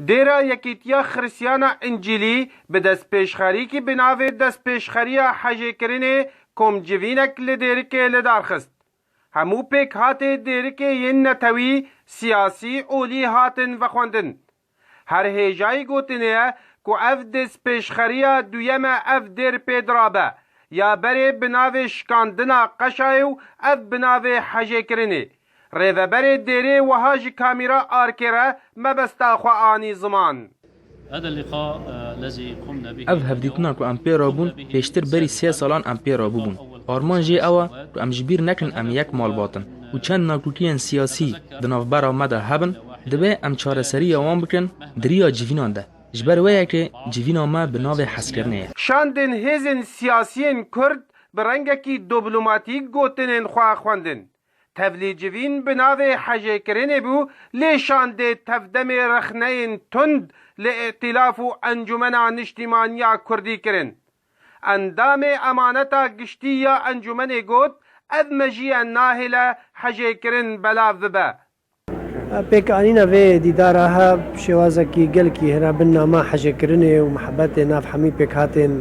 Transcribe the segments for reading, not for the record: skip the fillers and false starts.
دیره یکیتیا خریسیانا انجیلی به دست پیشخری کی بناوی دست پیشخری حجه کرنه کم جوینک لدیرکه لدارخست. همو پیک هاته دیرکه ین نتوی سیاسی اولی هاتن و خوندن. هر هیجای گوتنه که اف دست پیشخری دویم اف دیر پیدرابه یا بره بناوی شکاندنا قشایو اف بناوی حجه کرنه. ریوبر دیره و هاج کامیرا آرکره مبستا خواه زمان. هذا اللقاء الذي قمنا به اف هفدیتنا کو امپیرا بون پیشتر بری 3 سالان امپیرا بون. آرمان جی اوا کو ام جبیر نکن ام یک مال باتن و چند ناکوکیان سیاسی دناوبر آمده هبن دبه ام چارەسەری اوان بکن دریا جوینان ده. جبر ویا که جوینا ما بناو حس کرنه. شاندن هزن سیاسیین کرد برنگکی دیپلماتیک گوتنن خواه خوندن. تفلی جوین بناو حجه کرنه بو لیشان ده تفدم رخنین تند لائتلاف و انجمن نشتیمانیا کردی کرن. اندام امانتا گشتی یا انجمن گوت اذ مجی ناهلا حجه کرن بلاو ببا. پیکانینا وی دیدارها شوازکی گل کی هنا بنا ما حجه کرنه و محبت ناف حمی پیکاتن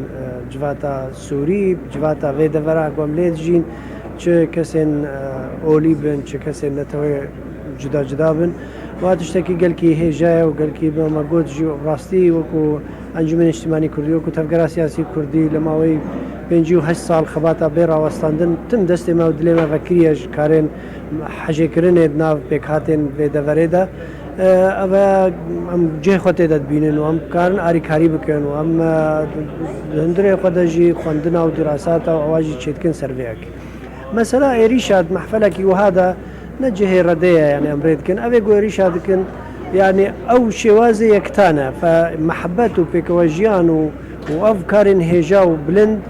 جواتا سوری جواتا وی دورا گملید جین چه کسین اولی بن چه کسین نتوی جدا جدا بن و تشتکی گل کی هجای و گل کی به مگود جو راستی و کو انجمن اجتماعی کردی و کو تفکر سیاسی کردی لماوی 58 سال خباتا بیرا وستاندن تم دست ما و دل ما فکریش کارن حجه کرنه ناف پیکاتن به دوردا اما ام جه خود داد بینن و ام کارن آری کاری بکن و ام هندره خودجی خواندنا و دراسات و آواجی چیتکن سرویک. مثلا ایریشاد محفله کی و هذا نجه رديه يعني امريد كن ابي قوريشاد كن يعني او شوازي يكتانا فمحبته بيكواجيان وافكار هجا وبلند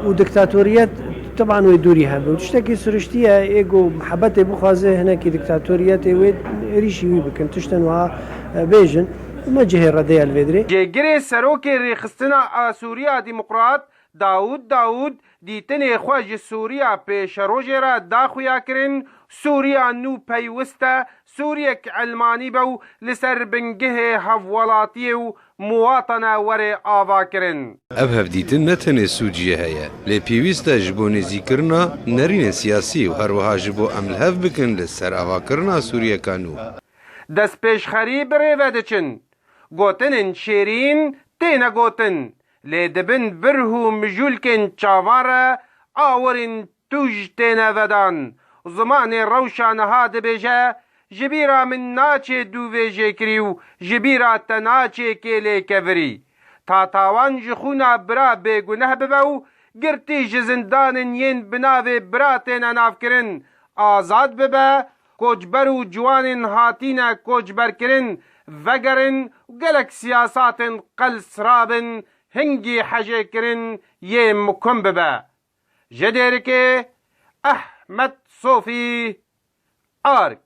ودكتاتوريات طبعا ويدوريها وتشتكي سرشتيها ايجو محبته بخازه هناك دكتاتوريات ويريشي ويبكن تشتنوها بيجن ما جه رديه الفيدري جيجري سروكي ريخستنا سوريا ديمقراط داود دیتن خواج سوریا پیش روژه را داخویا کرن سوریا نو پیوسته سوریک علمانی بو لسر بنگه هفولاتی و مواطنه ور آوا کرن. اب دیتن نتنه سوجیه هیا لی پیوسته جبو نزی کرنا نرین سیاسی و هر وها جبو عمل هف بکن لسر آوا کرنا سوریا کانو. دست پیش خری بره ودچن گوتنن شیرین تینا گوتن لی دبن برهو مجولکن چاواره آورین توج تینا ودان زمان روشان ها دبیجه جبیرا من ناچه دو ویجه کریو جبیرا تناچه کلی کبری تا تاوان جخونا برا بگنه ببو گرتی جزندان ین بناوی برا تینا ناف کرن آزاد ببه کوچبر و جوان هاتینا کوچبر کرن وگرن گلک سیاسات قل سرابن هنگی حجه کرن یه مکم ببه جدیر که احمد صوفی آرک